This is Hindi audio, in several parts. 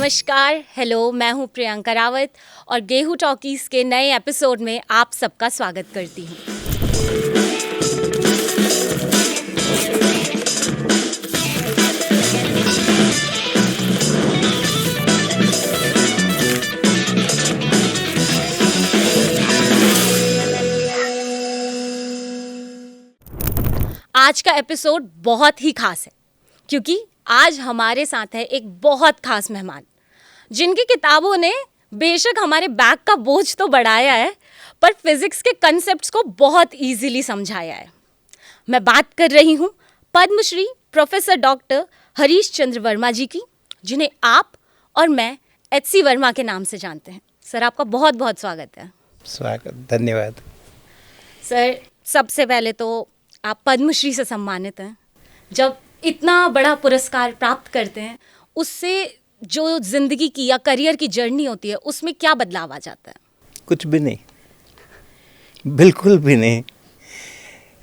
नमस्कार, हेलो, मैं हूँ प्रियंका रावत और गेहूं टॉकीज़ के नए एपिसोड में आप सबका स्वागत करती हूँ। आज का एपिसोड बहुत ही खास है क्योंकि आज हमारे साथ है एक बहुत खास मेहमान जिनकी किताबों ने बेशक हमारे बैग का बोझ तो बढ़ाया है पर फिजिक्स के कंसेप्ट्स को बहुत इजीली समझाया है। मैं बात कर रही हूँ पद्मश्री प्रोफेसर डॉक्टर हरीश चंद्र वर्मा जी की, जिन्हें आप और मैं एचसी वर्मा के नाम से जानते हैं। सर, आपका बहुत बहुत स्वागत है। स्वागत, धन्यवाद। सर, सबसे पहले तो आप पद्मश्री से सम्मानित हैं। जब इतना बड़ा पुरस्कार प्राप्त करते हैं उससे जो जिंदगी की या करियर की जर्नी होती है उसमें क्या बदलाव आ जाता है? कुछ भी नहीं, बिल्कुल भी नहीं,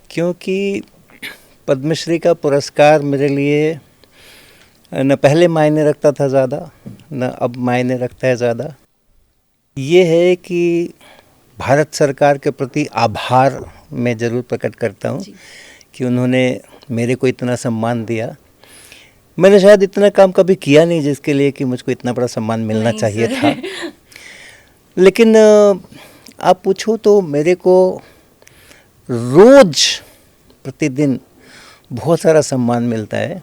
क्योंकि पद्मश्री का पुरस्कार मेरे लिए न पहले मायने रखता था ज़्यादा, न अब मायने रखता है ज़्यादा। ये है कि भारत सरकार के प्रति आभार मैं ज़रूर प्रकट करता हूँ कि उन्होंने मेरे को इतना सम्मान दिया। मैंने शायद इतना काम कभी किया नहीं जिसके लिए कि मुझको इतना बड़ा सम्मान मिलना चाहिए था। लेकिन आप पूछो तो मेरे को रोज़ प्रतिदिन बहुत सारा सम्मान मिलता है।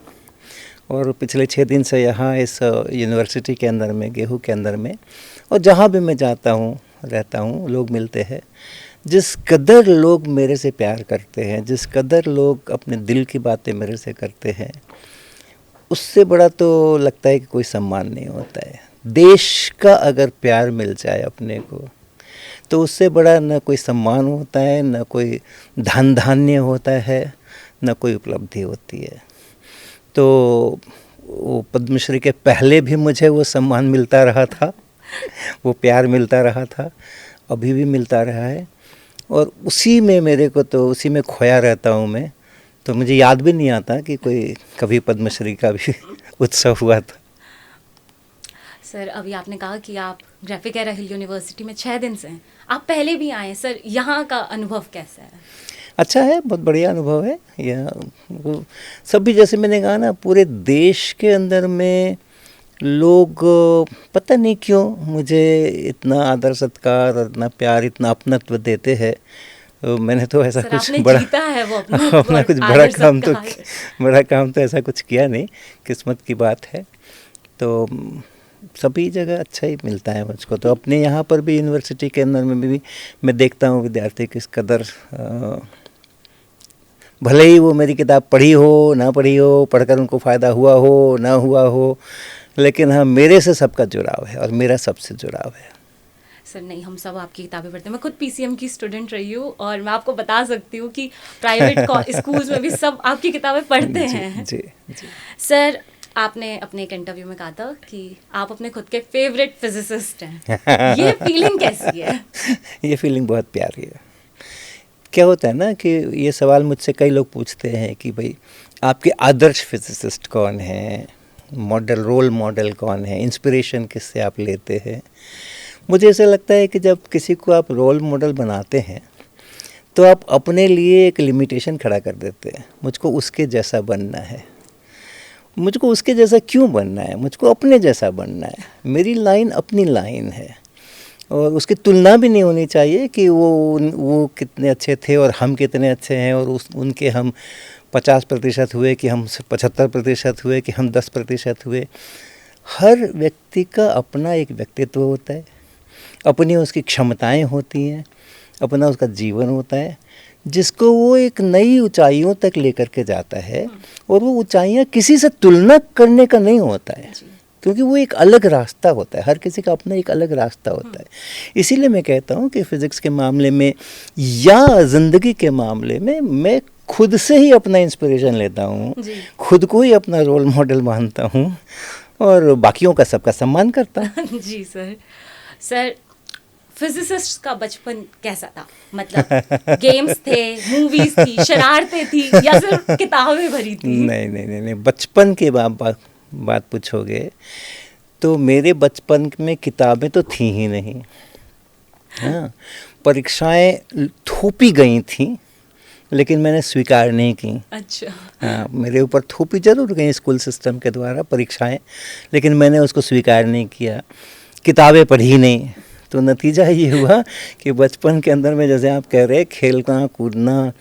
और पिछले 6 दिन से यहाँ इस यूनिवर्सिटी के अंदर में, गेहूं के अंदर में, और जहाँ भी मैं जाता हूँ रहता हूँ, लोग मिलते हैं। जिस कदर लोग मेरे से प्यार करते हैं, जिस कदर लोग अपने दिल की बातें मेरे से करते हैं, उससे बड़ा तो लगता है कि कोई सम्मान नहीं होता है। देश का अगर प्यार मिल जाए अपने को तो उससे बड़ा न कोई सम्मान होता है, न कोई धन धान्य होता है, न कोई उपलब्धि होती है। तो वो पद्मश्री के पहले भी मुझे वो सम्मान मिलता रहा था, वो प्यार मिलता रहा था, अभी भी मिलता रहा है। और उसी में मेरे को तो उसी में खोया रहता हूँ मैं। तो मुझे याद भी नहीं आता कि कोई कभी पद्मश्री का भी उत्सव हुआ था। सर, अभी आपने कहा कि आप ग्राफिक एरा हिल यूनिवर्सिटी में 6 दिन से हैं। आप पहले भी आए हैं। सर, यहाँ का अनुभव कैसा है? अच्छा है, बहुत बढ़िया अनुभव है। यह सभी, जैसे मैंने कहा ना, पूरे देश के अंदर में लोग पता नहीं क्यों मुझे इतना आदर सत्कार, इतना प्यार, इतना अपनत्व देते हैं। मैंने तो ऐसा सर, कुछ आपने बड़ा जीता है वो अपना कुछ बड़ा काम तो ऐसा कुछ किया नहीं, किस्मत की बात है। तो सभी जगह अच्छा ही मिलता है मुझको। तो अपने यहाँ पर भी यूनिवर्सिटी के अंदर में भी मैं देखता हूँ विद्यार्थी किस कदर, भले ही वो मेरी किताब पढ़ी हो ना पढ़ी हो, पढ़कर उनको फ़ायदा हुआ हो ना हुआ हो, लेकिन हाँ, मेरे से सबका जुड़ाव है और मेरा सबसे जुड़ाव है। सर, नहीं, हम सब आपकी किताबें पढ़ते हैं। मैं खुद पीसीएम की स्टूडेंट रही हूँ और मैं आपको बता सकती हूँ कि प्राइवेट स्कूल्स में भी सब आपकी किताबें पढ़ते हैं। जी जी। सर, आपने अपने एक इंटरव्यू में कहा था कि आप अपने खुद के फेवरेट फिजिसिस्ट हैं। ये फीलिंग कैसी है? ये फीलिंग बहुत प्यारी है। क्या होता है ना कि ये सवाल मुझसे कई लोग पूछते हैं कि भाई आपके आदर्श फिजिसिस्ट कौन हैं, मॉडल, रोल मॉडल कौन है, इंस्पिरेशन किससे आप लेते हैं। मुझे ऐसा लगता है कि जब किसी को आप रोल मॉडल बनाते हैं तो आप अपने लिए एक लिमिटेशन खड़ा कर देते हैं। मुझको उसके जैसा बनना है। मुझको उसके जैसा क्यों बनना है? मुझको अपने जैसा बनना है। मेरी लाइन अपनी लाइन है और उसकी तुलना भी नहीं होनी चाहिए कि वो कितने अच्छे थे और हम कितने अच्छे हैं, और उनके हम 50% हुए कि हम 75% हुए कि हम 10% हुए। हर व्यक्ति का अपना एक व्यक्तित्व होता है, अपनी उसकी क्षमताएं होती हैं, अपना उसका जीवन होता है, जिसको वो एक नई ऊंचाइयों तक लेकर के जाता है। और वो ऊंचाइयां किसी से तुलना करने का नहीं होता है, क्योंकि वो एक अलग रास्ता होता है। हर किसी का अपना एक अलग रास्ता होता है। इसीलिए मैं कहता हूँ कि फिज़िक्स के मामले में या ज़िंदगी के मामले में मैं खुद से ही अपना इंस्पिरेशन लेता हूँ, खुद को ही अपना रोल मॉडल मानता हूँ और बाकियों का सबका सम्मान करता हूँ। जी सर। सर, फिजिसिस्ट का बचपन कैसा था? मतलब गेम्स थे, मूवीज थी, शरारतें थी या सिर्फ किताबें भरी थी? नहीं, बचपन के बात पूछोगे तो मेरे बचपन में किताबें तो थी ही नहीं, हाँ, परीक्षाएं थोपी गई थी लेकिन मैंने स्वीकार नहीं की। अच्छा। हाँ, मेरे ऊपर थोपी जरूर गई स्कूल सिस्टम के द्वारा परीक्षाएं, लेकिन मैंने उसको स्वीकार नहीं किया, किताबें पढ़ी नहीं। तो नतीजा ये हुआ कि बचपन के अंदर में, जैसे आप कह रहे, खेलना कूदना,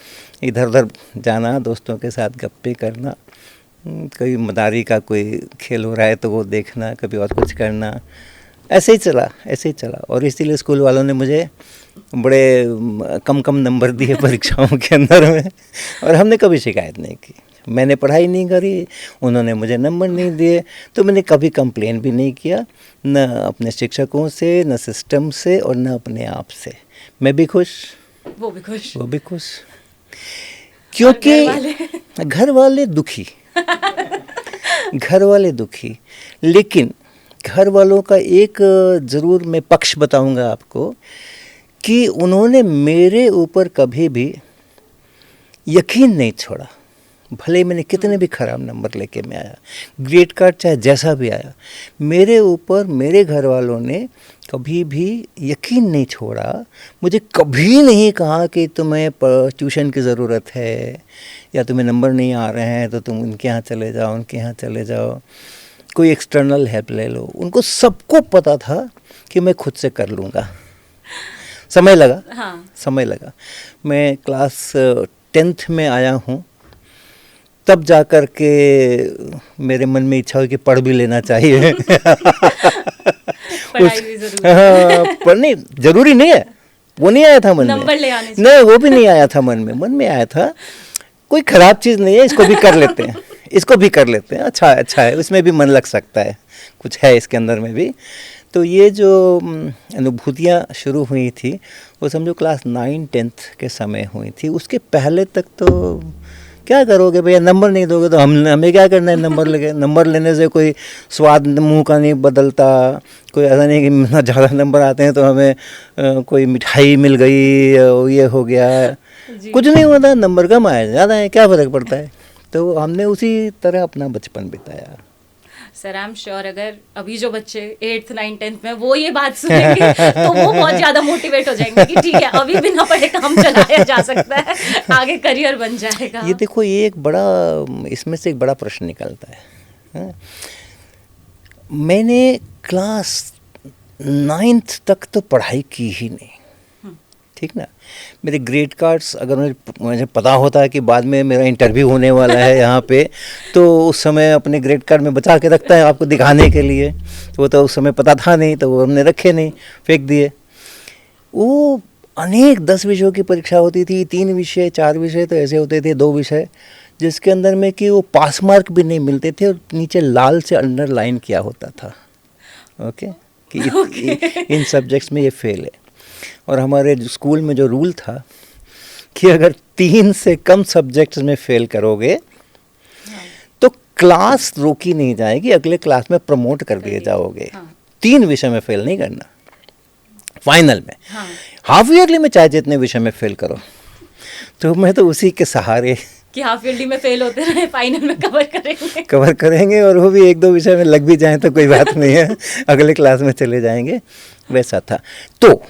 इधर उधर जाना, दोस्तों के साथ गप्पे करना, कभी मदारी का कोई खेल हो रहा है तो वो देखना, कभी और कुछ करना, ऐसे ही चला। और इसीलिए स्कूल वालों ने मुझे बड़े कम नंबर दिए परीक्षाओं के अंदर में, और हमने कभी शिकायत नहीं की। मैंने पढ़ाई नहीं करी, उन्होंने मुझे नंबर नहीं दिए, तो मैंने कभी कंप्लेन भी नहीं किया, न अपने शिक्षकों से, न सिस्टम से, और न अपने आप से। मैं भी खुश, वो भी खुश, क्योंकि घर वाले दुखी घर वाले दुखी। लेकिन घर वालों का एक ज़रूर मैं पक्ष बताऊंगा आपको, कि उन्होंने मेरे ऊपर कभी भी यकीन नहीं छोड़ा, भले मैंने कितने भी ख़राब नंबर लेके मैं आया, ग्रेड कार्ड चाहे जैसा भी आया, मेरे ऊपर मेरे घर वालों ने कभी भी यकीन नहीं छोड़ा। मुझे कभी नहीं कहा कि तुम्हें ट्यूशन की ज़रूरत है, या तुम्हें नंबर नहीं आ रहे हैं तो तुम उनके यहाँ चले जाओ, उनके यहाँ चले जाओ, कोई एक्सटर्नल हेल्प ले लो। उनको सबको पता था कि मैं खुद से कर लूँगा। समय लगा। मैं क्लास 10th में आया हूँ, तब जा कर के मेरे मन में इच्छा हुई कि पढ़ भी लेना चाहिए। पढ़ाई भी जरूरी है। पढ़नी जरूरी नहीं है, वो नहीं आया था मन में, नंबर ले आने चाहिए। नहीं, वो भी नहीं आया था मन में आया था कोई ख़राब चीज़ नहीं है, इसको भी कर लेते हैं, अच्छा है, उसमें भी मन लग सकता है, कुछ है इसके अंदर में भी। तो ये जो अनुभूतियाँ शुरू हुई थी वो समझो क्लास 9-10th के समय हुई थी। उसके पहले तक तो क्या करोगे भैया, नंबर नहीं दोगे तो हमें क्या करना है, नंबर लेने से कोई स्वाद मुंह का नहीं बदलता, कोई ऐसा नहीं कि ज़्यादा नंबर आते हैं तो हमें कोई मिठाई मिल गई, ये हो गया, कुछ नहीं होता, नंबर कम आए ज़्यादा है, क्या फ़र्क पड़ता है। तो हमने उसी तरह अपना बचपन बिताया। सर आई एम श्योर अगर अभी जो बच्चे 8th 9th 10th में वो ये बात सुनेंगे तो वो बहुत ज़्यादा मोटिवेट हो जाएंगे कि ठीक है, अभी बिना पढ़े काम चलाया जा सकता है, आगे करियर बन जाएगा। ये देखो, ये एक बड़ा, इसमें से एक बड़ा प्रश्न निकलता है। मैंने क्लास 9th तक तो पढ़ाई की ही नहीं, ठीक ना। मेरे ग्रेड कार्ड्स अगर मुझे पता होता है कि बाद में मेरा इंटरव्यू होने वाला है यहाँ पे, तो उस समय अपने ग्रेड कार्ड में बचा के रखता है आपको दिखाने के लिए, तो वो तो उस समय पता था नहीं, तो वो हमने रखे नहीं, फेंक दिए। वो अनेक 10 विषयों की परीक्षा होती थी, 3 विषय 4 विषय तो ऐसे होते थे, 2 विषय जिसके अंदर में कि वो पास मार्क भी नहीं मिलते थे, और नीचे लाल से अंडरलाइन किया होता था, ओके, कि इन सब्जेक्ट्स में ये फेल है। और हमारे स्कूल में जो रूल था कि अगर 3 से कम सब्जेक्ट्स में फेल करोगे तो क्लास रोकी नहीं जाएगी, अगले क्लास में प्रमोट कर दिए जाओगे। 3 विषय में फेल नहीं करना फाइनल में, हाफ ईयरली में चाहे जितने विषय में फेल करो। तो मैं तो उसी के सहारे कि हाफ ईयरली में फेल होते रहे, फाइनल में कवर करेंगे, और वो भी 1-2 विषय में लग भी जाएं तो कोई बात नहीं है, अगले क्लास में चले जाएंगे, वैसा था। तो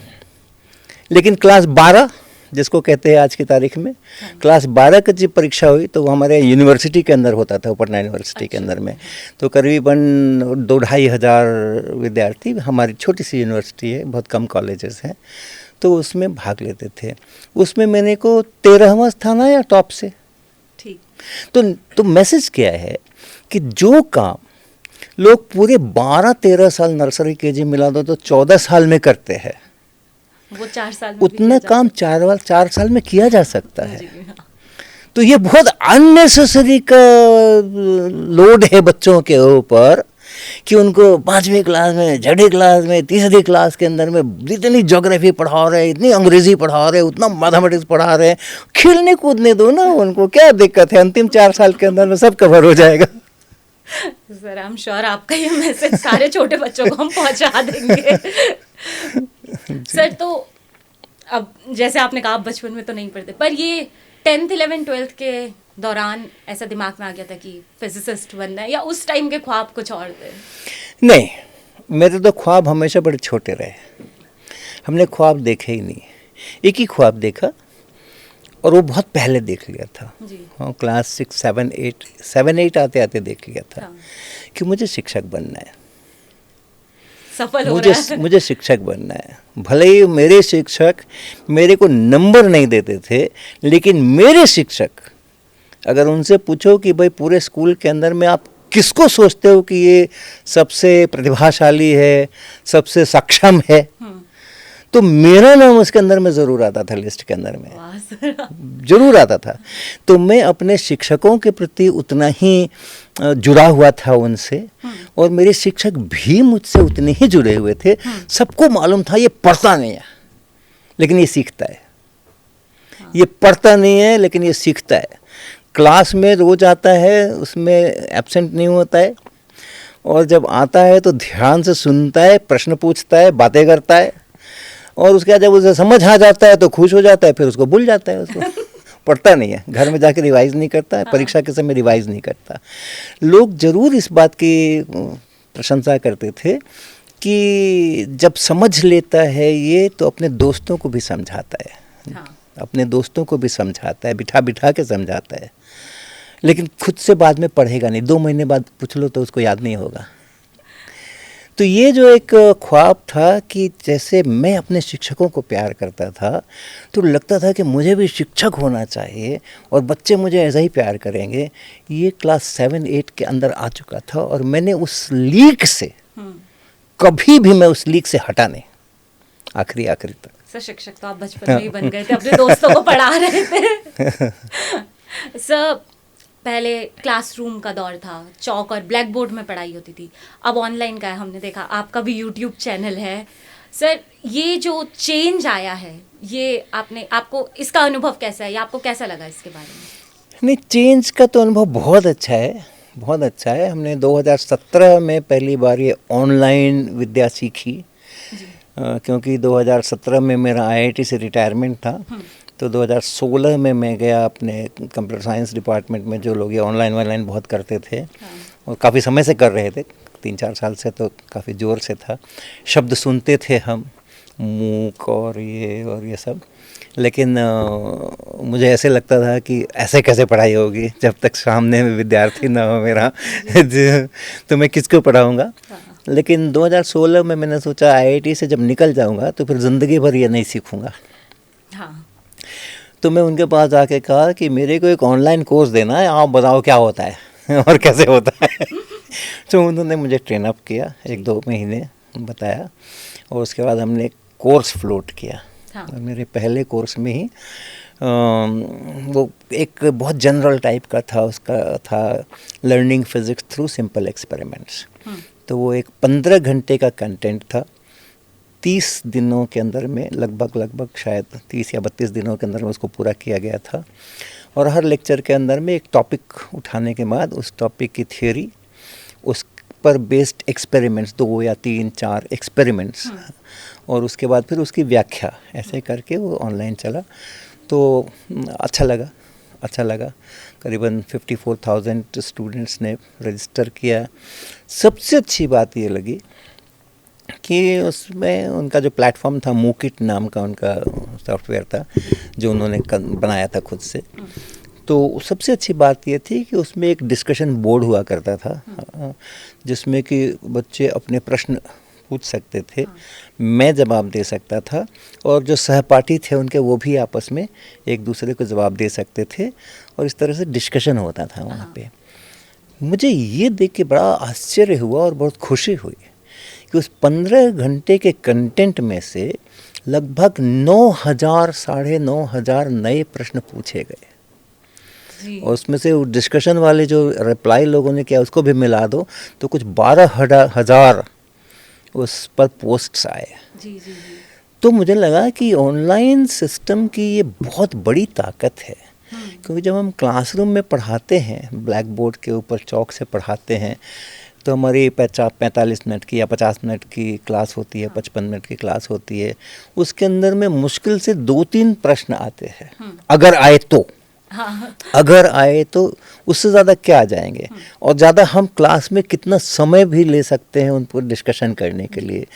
लेकिन क्लास 12 जिसको कहते हैं आज की तारीख में, क्लास 12 की जब परीक्षा हुई तो वो हमारे यूनिवर्सिटी के अंदर होता था, पटना यूनिवर्सिटी के अंदर में। तो करीबन 2-2.5 हज़ार विद्यार्थी, हमारी छोटी सी यूनिवर्सिटी है, बहुत कम कॉलेजेस हैं, तो उसमें भाग लेते थे। उसमें मैंने को 13वां स्थान आया टॉप से। ठीक। तो मैसेज क्या है कि जो काम लोग पूरे 12-13 साल नर्सरी केजी मिला दो तो 14 साल में करते हैं, वो 4 साल में उतना काम 4 साल में किया जा सकता है। तो ये बहुत अननेसेसरी का लोड है बच्चों के ऊपर कि उनको 5वीं क्लास में, 6ठी क्लास में, 3री क्लास के अंदर में इतनी ज्योग्राफी पढ़ा रहे, इतनी अंग्रेजी पढ़ा रहे, उतना मैथमेटिक्स पढ़ा रहे, खेलने कूदने दो ना उनको, क्या दिक्कत है, अंतिम 4 साल के अंदर में सब कवर हो जाएगा। सर आई एम श्योर आपका ये मैसेज सारे छोटे बच्चों को हम पहुंचा देंगे। सर तो अब जैसे आपने कहा आप बचपन में तो नहीं पढ़ते, पर ये 10th 11th 12th के दौरान ऐसा दिमाग में आ गया था कि फिजिसिस्ट बनना है, या उस टाइम के ख्वाब कुछ और थे? नहीं, मेरे तो ख्वाब हमेशा बड़े छोटे रहे, हमने ख्वाब देखे ही नहीं। एक ही ख्वाब देखा और वो बहुत पहले देख लिया था। हाँ, क्लास 6, 7, 8 आते आते देख लिया था। हाँ। कि मुझे शिक्षक बनना है, सफल हो रहा है। मुझे शिक्षक बनना है। भले ही मेरे शिक्षक मेरे को नंबर नहीं देते थे, लेकिन मेरे शिक्षक, अगर उनसे पूछो कि भाई पूरे स्कूल के अंदर में आप किसको सोचते हो कि ये सबसे प्रतिभाशाली है, सबसे सक्षम है, तो मेरा नाम उसके अंदर में ज़रूर आता था, लिस्ट के अंदर में ज़रूर आता था। तो मैं अपने शिक्षकों के प्रति उतना ही जुड़ा हुआ था उनसे, और मेरे शिक्षक भी मुझसे उतने ही जुड़े हुए थे। सबको मालूम था ये पढ़ता नहीं है लेकिन ये सीखता है, ये पढ़ता नहीं है लेकिन ये सीखता है। क्लास में रोज आता है, उसमें एब्सेंट नहीं होता है, और जब आता है तो ध्यान से सुनता है, प्रश्न पूछता है, बातें करता है, और उसके बाद जब उसे समझ आ जाता है तो खुश हो जाता है, फिर उसको भूल जाता है उसको पढ़ता नहीं है, घर में जाके रिवाइज नहीं करता है, परीक्षा के समय रिवाइज नहीं करता। लोग ज़रूर इस बात की प्रशंसा करते थे कि जब समझ लेता है ये तो अपने दोस्तों को भी समझाता है। हाँ। अपने दोस्तों को भी समझाता है, बिठा बिठा के समझाता है, लेकिन खुद से बाद में पढ़ेगा नहीं। 2 महीने बाद पूछ लो तो उसको याद नहीं होगा। तो ये जो एक ख्वाब था कि जैसे मैं अपने शिक्षकों को प्यार करता था, तो लगता था कि मुझे भी शिक्षक होना चाहिए और बच्चे मुझे ऐसा ही प्यार करेंगे। ये क्लास 7, 8 के अंदर आ चुका था, और मैंने उस लीक से कभी भी मैं उस लीक से हटा नहीं, आखिरी तक। सर शिक्षक तो आप बचपन में ही बन गए थे, अपने दोस्तों को पढ़ा रहे थे। सर पहले क्लासरूम का दौर था, चौक और ब्लैक बोर्ड में पढ़ाई होती थी, अब ऑनलाइन का है। हमने देखा आपका भी यूट्यूब चैनल है। सर ये जो चेंज आया है, ये आपको इसका अनुभव कैसा है, या आपको कैसा लगा इसके बारे में? नहीं, चेंज का तो अनुभव बहुत अच्छा है, बहुत अच्छा है। हमने 2017 में पहली बार ये ऑनलाइन विद्या सीखी, क्योंकि 2017 में मेरा IIT से रिटायरमेंट था। तो 2016 में मैं गया अपने कंप्यूटर साइंस डिपार्टमेंट में। जो लोग ये ऑनलाइन बहुत करते थे, और काफ़ी समय से कर रहे थे, 3-4 साल से तो काफ़ी ज़ोर से था। शब्द सुनते थे हम, मूक और ये सब, लेकिन मुझे ऐसे लगता था कि ऐसे कैसे पढ़ाई होगी जब तक सामने में विद्यार्थी ना हो मेरा तो मैं किसको पढ़ाऊँगा। लेकिन 2016 में मैंने सोचा IIT से जब निकल जाऊँगा तो फिर ज़िंदगी भर ये नहीं सीखूँगा। हाँ। तो मैं उनके पास जाके कहा कि मेरे को एक ऑनलाइन कोर्स देना है, आप बताओ क्या होता है और कैसे होता है। तो उन्होंने मुझे ट्रेन अप किया, 1-2 महीने बताया, और उसके बाद हमने कोर्स फ्लोट किया। हाँ। और मेरे पहले कोर्स में ही वो एक बहुत जनरल टाइप का था, उसका था learning physics through simple experiments. तो वो एक 15 घंटे का कंटेंट था, 30 दिनों के अंदर में, लगभग शायद 30 या 32 दिनों के अंदर में उसको पूरा किया गया था। और हर लेक्चर के अंदर में एक टॉपिक उठाने के बाद उस टॉपिक की थियोरी, उस पर बेस्ड एक्सपेरिमेंट्स, 2 या 3-4 एक्सपेरिमेंट्स, और उसके बाद फिर उसकी व्याख्या, ऐसे करके वो ऑनलाइन चला। तो अच्छा लगा। करीबन 54,000 स्टूडेंट्स ने रजिस्टर किया। सबसे अच्छी बात ये लगी कि उसमें उनका जो प्लेटफॉर्म था, मूकिट नाम का उनका सॉफ्टवेयर था जो उन्होंने बनाया था खुद से। तो सबसे अच्छी बात ये थी कि उसमें एक डिस्कशन बोर्ड हुआ करता था, जिसमें कि बच्चे अपने प्रश्न पूछ सकते थे, मैं जवाब दे सकता था, और जो सहपाठी थे उनके वो भी आपस में एक दूसरे को जवाब दे सकते थे, और इस तरह से डिस्कशन होता था वहाँ पे। मुझे ये देख के बड़ा आश्चर्य हुआ और बहुत खुशी हुई कि उस 15 घंटे के कंटेंट में से लगभग 9,000 साढ़े 9,000 नए प्रश्न पूछे गए, और उसमें से डिस्कशन वाले जो रिप्लाई लोगों ने किया उसको भी मिला दो तो कुछ 12,000 उस पर पोस्ट्स आए। जी। तो मुझे लगा कि ऑनलाइन सिस्टम की ये बहुत बड़ी ताकत है, क्योंकि जब हम क्लासरूम में पढ़ाते हैं, ब्लैक बोर्ड के ऊपर चौक से पढ़ाते हैं, तो हमारी 45 मिनट की या 50 मिनट की क्लास होती है, 55 मिनट की क्लास होती है। उसके अंदर में मुश्किल से 2-3 प्रश्न आते हैं, अगर आए तो। हाँ, अगर आए तो उससे ज़्यादा क्या आ जाएंगे, और ज़्यादा हम क्लास में कितना समय भी ले सकते हैं उन पर डिस्कशन करने के लिए।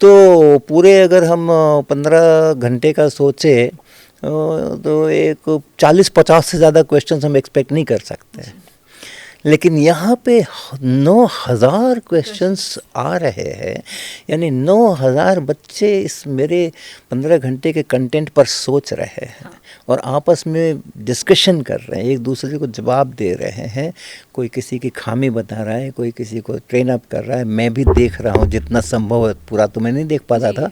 तो पूरे अगर हम 15 घंटे का सोचे तो एक 40-50 से ज़्यादा क्वेश्चंस हम एक्सपेक्ट नहीं कर सकते हैं। लेकिन यहाँ पे 9,000 क्वेश्चंस आ रहे हैं, यानी 9,000 बच्चे इस मेरे 15 घंटे के कंटेंट पर सोच रहे हैं और आपस में डिस्कशन कर रहे हैं, एक दूसरे को जवाब दे रहे हैं। कोई किसी की खामी बता रहा है, कोई किसी को ट्रेन अप कर रहा है। मैं भी देख रहा हूँ, जितना संभव है, पूरा तो मैं नहीं देख पाता था,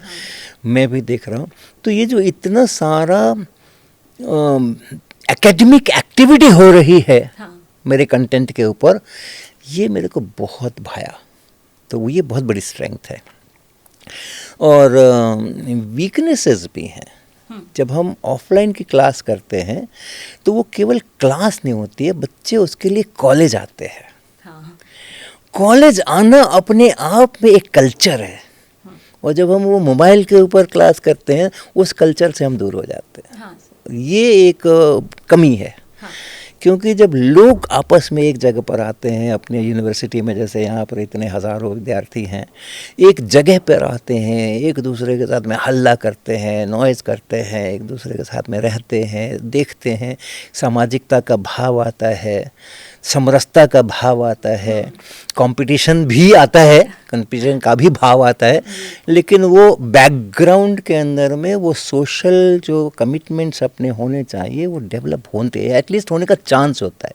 मैं भी देख रहा हूँ। तो ये जो इतना सारा एकेडमिक एक्टिविटी हो रही है मेरे कंटेंट के ऊपर, ये मेरे को बहुत भाया। तो ये बहुत बड़ी स्ट्रेंथ है। और वीकनेसेस भी हैं। जब हम ऑफलाइन की क्लास करते हैं तो वो केवल क्लास नहीं होती है, बच्चे उसके लिए कॉलेज आते हैं। कॉलेज आना अपने आप में एक कल्चर है, और जब हम वो मोबाइल के ऊपर क्लास करते हैं उस कल्चर से हम दूर हो जाते हैं। ये एक कमी है। क्योंकि जब लोग आपस में एक जगह पर आते हैं, अपने यूनिवर्सिटी में जैसे यहाँ पर इतने हज़ारों विद्यार्थी हैं, एक जगह पर आते हैं, एक दूसरे के साथ में हल्ला करते हैं, नॉइज़ करते हैं, एक दूसरे के साथ में रहते हैं, देखते हैं, सामाजिकता का भाव आता है, समरसता का भाव आता है, कंपटीशन भी आता है, कंपटीशन का भी भाव आता है। लेकिन वो बैकग्राउंड के अंदर में वो सोशल जो कमिटमेंट्स अपने होने चाहिए वो डेवलप होते हैं, एटलीस्ट होने का चांस होता है।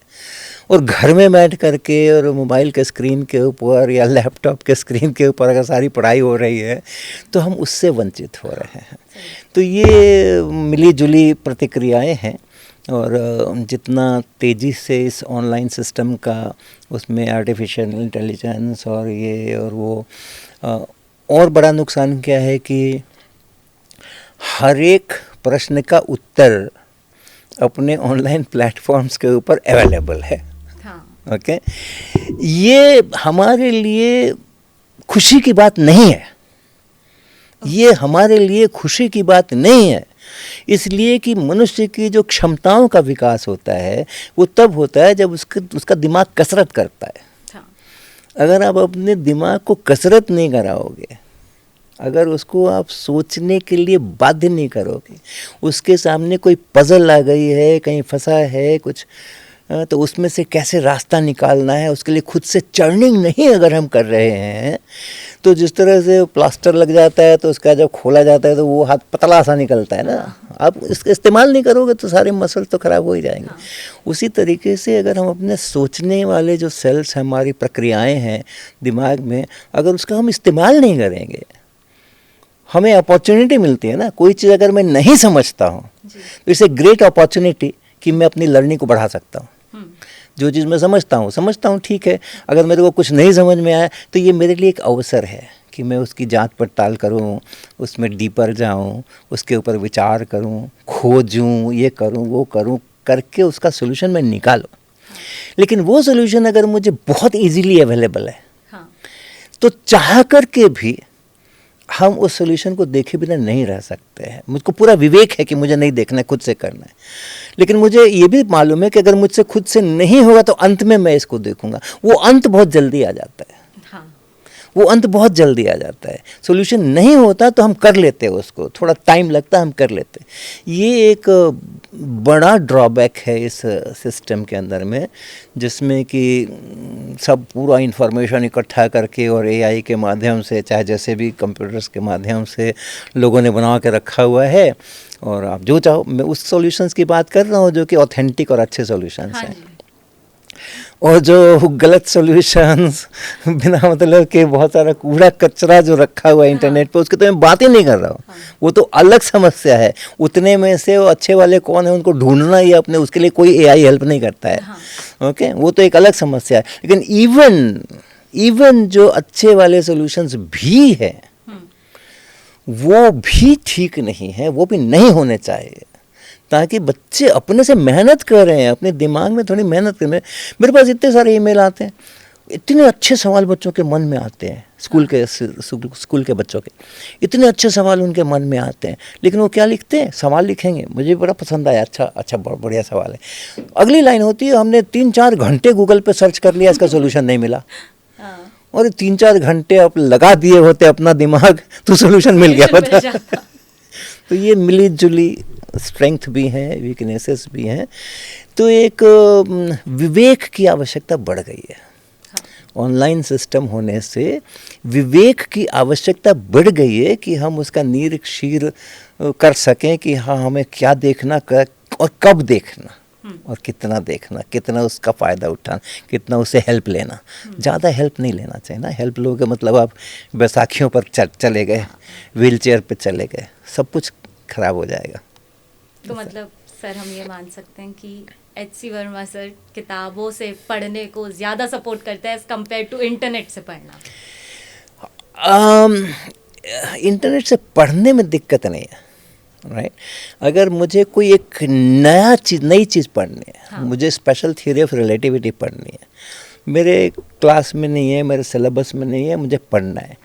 और घर में बैठ करके और मोबाइल के स्क्रीन के ऊपर या लैपटॉप के स्क्रीन के ऊपर अगर सारी पढ़ाई हो रही है तो हम उससे वंचित हो रहे हैं। तो ये मिली जुली प्रतिक्रियाएं हैं। और जितना तेज़ी से इस ऑनलाइन सिस्टम का, उसमें आर्टिफिशियल इंटेलिजेंस और ये और वो, और बड़ा नुकसान क्या है कि हर एक प्रश्न का उत्तर अपने ऑनलाइन प्लेटफॉर्म्स के ऊपर अवेलेबल है। ओके, ये हमारे लिए खुशी की बात नहीं है। ये हमारे लिए खुशी की बात नहीं है, इसलिए कि मनुष्य की जो क्षमताओं का विकास होता है वो तब होता है जब उसका दिमाग कसरत करता है। अगर आप अपने दिमाग को कसरत नहीं कराओगे, अगर उसको आप सोचने के लिए बाध्य नहीं करोगे, उसके सामने कोई पजल आ गई है, कहीं फंसा है कुछ, तो उसमें से कैसे रास्ता निकालना है, उसके लिए खुद से चर्निंग नहीं अगर हम कर रहे हैं, तो जिस तरह से प्लास्टर लग जाता है तो उसका जब खोला जाता है तो वो हाथ पतला सा निकलता है ना, आप इसका इस्तेमाल नहीं करोगे तो सारे मसल तो ख़राब हो ही जाएंगे। उसी तरीके से अगर हम अपने सोचने वाले जो सेल्स, हमारी प्रक्रियाएं हैं दिमाग में, अगर उसका हम इस्तेमाल नहीं करेंगे, हमें अपॉर्चुनिटी मिलती है ना। कोई चीज़ अगर मैं नहीं समझता हूँ तो इट्स ए ग्रेट अपॉर्चुनिटी कि मैं अपनी लर्निंग को बढ़ा सकता हूँ। जो चीज़ मैं समझता हूँ ठीक है। अगर मेरे को कुछ नहीं समझ में आया तो ये मेरे लिए एक अवसर है कि मैं उसकी जांच पड़ताल करूँ, उसमें डीपर जाऊँ, उसके ऊपर विचार करूँ, खोजूँ, ये करूँ वो करूँ, करके उसका सोल्यूशन मैं निकालूँ। लेकिन वो सोल्यूशन अगर मुझे बहुत इजीली अवेलेबल है तो चाह करके भी हम उस सोल्यूशन को देखे बिना नहीं रह सकते हैं। मुझको पूरा विवेक है कि मुझे नहीं देखना है, खुद से करना है। लेकिन मुझे ये भी मालूम है कि अगर मुझसे खुद से नहीं होगा तो अंत में मैं इसको देखूंगा। वो अंत बहुत जल्दी आ जाता है। वो अंत बहुत जल्दी आ जाता है। सोल्यूशन नहीं होता तो हम कर लेते हैं उसको, थोड़ा टाइम लगता है, हम कर लेते हैं। ये एक बड़ा ड्रॉबैक है इस सिस्टम के अंदर में, जिसमें कि सब पूरा इन्फॉर्मेशन इकट्ठा करके और एआई के माध्यम से, चाहे जैसे भी कंप्यूटर्स के माध्यम से लोगों ने बना के रखा हुआ है, और आप जो चाहो, मैं उस सॉल्यूशंस की बात कर रहा हूँ जो कि ऑथेंटिक और अच्छे सॉल्यूशंस हैं। और जो गलत सॉल्यूशंस, बिना मतलब के बहुत सारा कूड़ा कचरा जो रखा हुआ है इंटरनेट पे, उसकी तो मैं बात ही नहीं कर रहा हूँ। वो तो अलग समस्या है। उतने में से वो अच्छे वाले कौन है उनको ढूंढना ही अपने, उसके लिए कोई एआई हेल्प नहीं करता है। ओके, वो तो एक अलग समस्या है। लेकिन इवन जो अच्छे वाले सॉल्यूशंस भी हैं वो भी ठीक नहीं है, वो भी नहीं होने चाहिए, ताकि बच्चे अपने से मेहनत कर रहे हैं, अपने दिमाग में थोड़ी मेहनत कर रहे हैं। मेरे पास इतने सारे ईमेल आते हैं, इतने अच्छे सवाल बच्चों के मन में आते हैं, स्कूल के बच्चों के इतने अच्छे सवाल उनके मन में आते हैं, लेकिन वो क्या लिखते हैं, सवाल लिखेंगे, मुझे बड़ा पसंद आया, अच्छा बहुत बढ़िया सवाल है। अगली लाइन होती है, हमने 3-4 घंटे गूगल पे सर्च कर लिया, इसका सोल्यूशन नहीं मिला। और 3-4 घंटे आप लगा दिए होते अपना दिमाग, तो सोल्यूशन मिल गया होता। तो ये मिली जुली स्ट्रेंथ भी हैं, वीकनेसेस भी हैं। तो एक विवेक की आवश्यकता बढ़ गई है। ऑनलाइन सिस्टम होने से विवेक की आवश्यकता बढ़ गई है कि हम उसका निरीक्षण कर सकें कि हाँ, हमें क्या देखना और कब देखना और कितना देखना, कितना उसका फ़ायदा उठाना, कितना उससे हेल्प लेना। ज़्यादा हेल्प नहीं लेना चाहिए ना। हेल्प लोगे मतलब आप बैसाखियों पर चले गए, व्हील चेयर पर चले गए, सब कुछ खराब हो जाएगा। तो मतलब सर हम ये मान सकते हैं कि एच.सी. वर्मा सर किताबों से पढ़ने को ज़्यादा सपोर्ट करते हैं एज कम्पेयर टू इंटरनेट से पढ़ना। इंटरनेट से पढ़ने में दिक्कत नहीं है, राइट। अगर मुझे कोई एक नई चीज़ पढ़नी है, हाँ। मुझे स्पेशल थ्योरी ऑफ रिलेटिविटी पढ़नी है, मेरे क्लास में नहीं है, मेरे सिलेबस में नहीं है, मुझे पढ़ना है,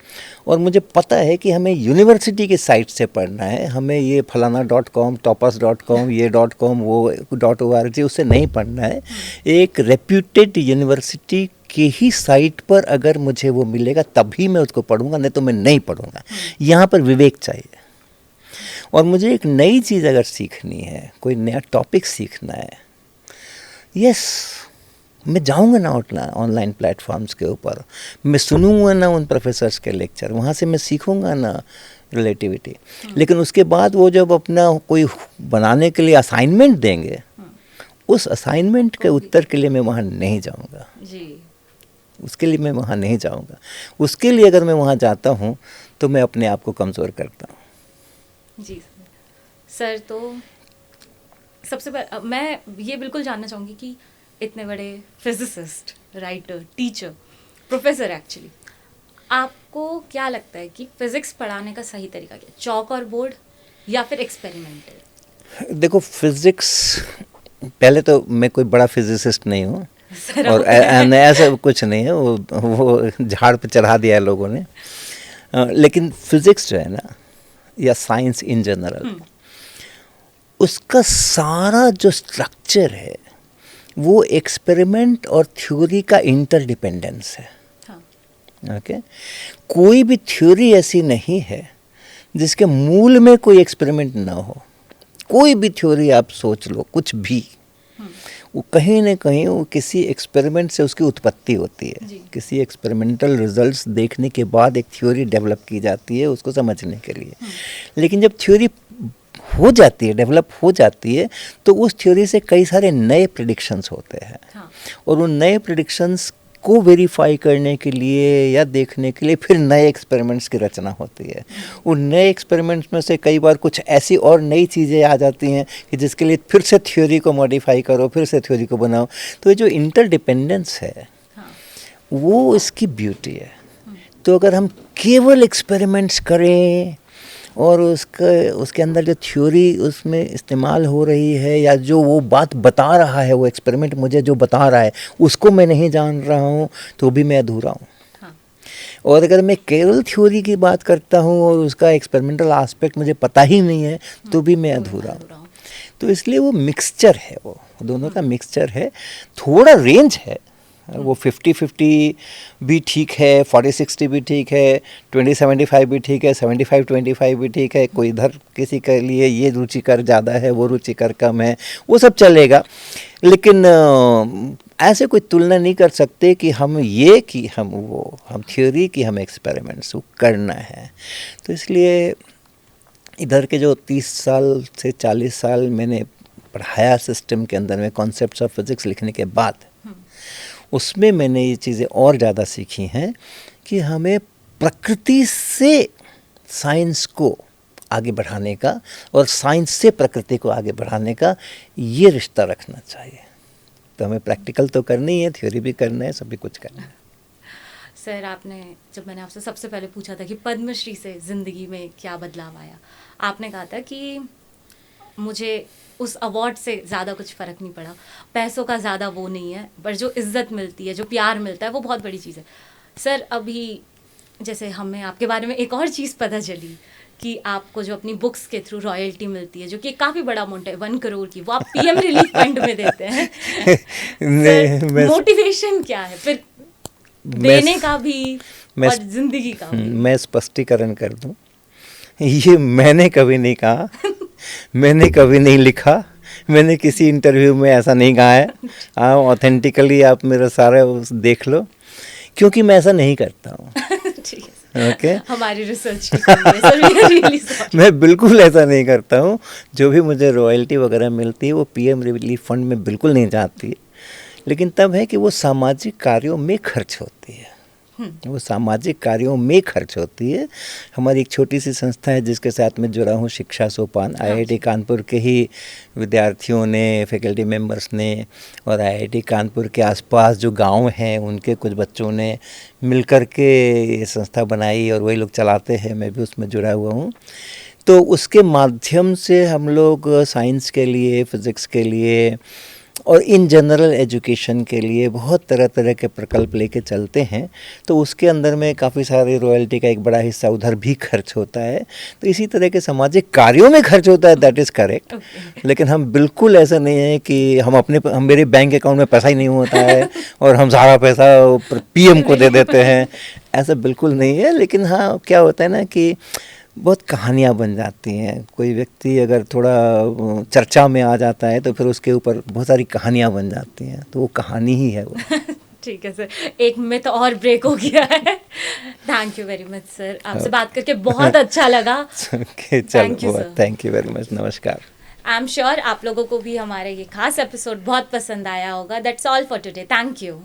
और मुझे पता है कि हमें यूनिवर्सिटी की साइट से पढ़ना है, हमें ये फलाना.com, टॉपर्स.com, ये .com, वो .org उससे नहीं पढ़ना है। एक रेप्यूटेड यूनिवर्सिटी की ही साइट पर अगर मुझे वो मिलेगा तभी मैं उसको पढ़ूंगा, नहीं तो मैं नहीं पढ़ूंगा। यहाँ पर विवेक चाहिए। और मुझे एक नई चीज़ अगर सीखनी है, कोई नया टॉपिक सीखना है, यस, मैं जाऊंगा ना ऑनलाइन प्लेटफॉर्म्स के ऊपर, मैं सुनूंगा ना उन प्रोफेसर्स के लेक्चर, वहाँ से मैं सीखूंगा ना रिलेटिविटी। लेकिन उसके बाद वो जब अपना कोई बनाने के लिए असाइनमेंट देंगे, उस असाइनमेंट के उत्तर के लिए मैं वहाँ नहीं जाऊंगा जी। उसके लिए मैं वहाँ नहीं जाऊंगा। उसके लिए अगर मैं वहाँ जाता हूँ तो मैं अपने आप को कमज़ोर करता हूँ जी। सर तो सबसे पहले मैं ये बिल्कुल जानना चाहूँगी कि इतने बड़े physicist, writer, teacher, professor, actually आपको क्या लगता है कि फिजिक्स पढ़ाने का सही तरीका क्या है, चौक और बोर्ड या फिर एक्सपेरिमेंटल? देखो, फिजिक्स, पहले तो मैं कोई बड़ा फिजिसिस्ट नहीं हूँ और ऐसा कुछ नहीं है, वो झाड़ पे चढ़ा दिया है लोगों ने। लेकिन फिजिक्स जो है ना, या साइंस इन जनरल, उसका सारा जो स्ट्रक्चर है वो एक्सपेरिमेंट और थ्योरी का इंटरडिपेंडेंस है। हाँ। ओके, कोई भी थ्योरी ऐसी नहीं है जिसके मूल में कोई एक्सपेरिमेंट ना हो। कोई भी थ्योरी आप सोच लो, कुछ भी, वो कहीं ना कहीं वो किसी एक्सपेरिमेंट से उसकी उत्पत्ति होती है। किसी एक्सपेरिमेंटल रिजल्ट्स देखने के बाद एक थ्योरी डेवलप की जाती है उसको समझने के लिए। लेकिन जब थ्योरी हो जाती है, डेवलप हो जाती है, तो उस थ्योरी से कई सारे नए प्रेडिक्शंस होते हैं। हाँ। और उन नए प्रेडिक्शंस को वेरीफाई करने के लिए या देखने के लिए फिर नए एक्सपेरिमेंट्स की रचना होती है। उन नए एक्सपेरिमेंट्स में से कई बार कुछ ऐसी और नई चीज़ें आ जाती हैं कि जिसके लिए फिर से थ्योरी को मॉडिफाई करो, फिर से थ्योरी को बनाओ। तो ये जो इंटरडिपेंडेंस है, हाँ, वो इसकी ब्यूटी है। तो अगर हम केवल एक्सपेरिमेंट्स करें और उसके अंदर जो थ्योरी उसमें इस्तेमाल हो रही है, या जो वो बात बता रहा है, वो एक्सपेरिमेंट मुझे जो बता रहा है उसको मैं नहीं जान रहा हूँ, तो भी मैं अधूरा हूँ। हाँ। और अगर मैं केवल थ्योरी की बात करता हूँ और उसका एक्सपेरिमेंटल एस्पेक्ट मुझे पता ही नहीं है, तो भी मैं अधूरा हूँ। तो इसलिए वो मिक्सचर है, वो दोनों का मिक्सचर है। थोड़ा रेंज है, वो 50-50 भी ठीक है, 40-60 भी ठीक है, 20-75 भी ठीक है, 75-25 भी ठीक है। कोई इधर किसी के लिए ये रुचिकर ज़्यादा है, वो रुचिकर कम है, वो सब चलेगा। लेकिन ऐसे कोई तुलना नहीं कर सकते कि हम ये कि हम थ्योरी की हम एक्सपेरिमेंट्स करना है। तो इसलिए इधर के जो 30 साल से 40 साल मैंने पढ़ाया सिस्टम के अंदर में कॉन्सेप्ट्स ऑफ फिज़िक्स लिखने के बाद, उसमें मैंने ये चीज़ें और ज़्यादा सीखी हैं कि हमें प्रकृति से साइंस को आगे बढ़ाने का और साइंस से प्रकृति को आगे बढ़ाने का ये रिश्ता रखना चाहिए। तो हमें प्रैक्टिकल तो करनी है, थ्योरी भी करना है, सभी कुछ करना है। सर, जब मैंने आपसे सबसे पहले पूछा था कि पद्मश्री से ज़िंदगी में क्या बदलाव आया, आपने कहा था कि मुझे उस अवार्ड से ज़्यादा कुछ फ़र्क नहीं पड़ा, पैसों का ज़्यादा वो नहीं है, पर जो इज़्ज़त मिलती है, जो प्यार मिलता है, वो बहुत बड़ी चीज़ है। सर अभी जैसे हमें आपके बारे में एक और चीज़ पता चली कि आपको जो अपनी बुक्स के थ्रू रॉयल्टी मिलती है, जो कि काफ़ी बड़ा अमाउंट है, 1 करोड़ की, वो आप पीएम रिलीफ फंड में देते हैं। सर मोटिवेशन क्या है फिर देने का भी और जिंदगी का भी? मैं स्पष्टीकरण कर दूं, ये मैंने कभी नहीं कहा, मैंने कभी नहीं लिखा, मैंने किसी इंटरव्यू में ऐसा नहीं कहा है। हाँ, ऑथेंटिकली आप मेरा सारा देख लो, क्योंकि मैं ऐसा नहीं करता हूँ। ठीक है ओके, हमारी रिसर्च की कमी है, sir, we are really sorry। मैं बिल्कुल ऐसा नहीं करता हूँ। जो भी मुझे रॉयल्टी वगैरह मिलती है वो पीएम रिलीफ फंड में बिल्कुल नहीं जाती है, लेकिन तब है कि वो सामाजिक कार्यों में खर्च होती है, वो सामाजिक कार्यों में खर्च होती है। हमारी एक छोटी सी संस्था है जिसके साथ में जुड़ा हूँ, शिक्षा सोपान। आईआईटी कानपुर के ही विद्यार्थियों ने, फैकल्टी मेंबर्स ने और आईआईटी कानपुर के आसपास जो गांव हैं उनके कुछ बच्चों ने मिलकर के ये संस्था बनाई और वही लोग चलाते हैं, मैं भी उसमें जुड़ा हुआ हूँ। तो उसके माध्यम से हम लोग साइंस के लिए, फिज़िक्स के लिए और इन जनरल एजुकेशन के लिए बहुत तरह तरह के प्रकल्प लेके चलते हैं। तो उसके अंदर में काफ़ी सारे रॉयल्टी का एक बड़ा हिस्सा उधर भी खर्च होता है। तो इसी तरह के सामाजिक कार्यों में खर्च होता है, दैट इज़ करेक्ट। लेकिन हम बिल्कुल ऐसा नहीं है कि हम मेरे बैंक अकाउंट में पैसा ही नहीं होता है और हम सारा पैसा पीएम को दे देते हैं, ऐसा बिल्कुल नहीं है। लेकिन हाँ, क्या होता है ना कि बहुत कहानियाँ बन जाती हैं। कोई व्यक्ति अगर थोड़ा चर्चा में आ जाता है तो फिर उसके ऊपर बहुत सारी कहानियाँ बन जाती हैं, तो वो कहानी ही है वो। ठीक है सर, एक मिथ और ब्रेक हो गया है। Thank you very much sir, आपसे बात करके बहुत अच्छा लगा। थैंक यू वेरी मच, नमस्कार। आई एम श्योर आप लोगों को भी हमारे ये खास एपिसोड बहुत पसंद आया होगा। That's all for today, thank you.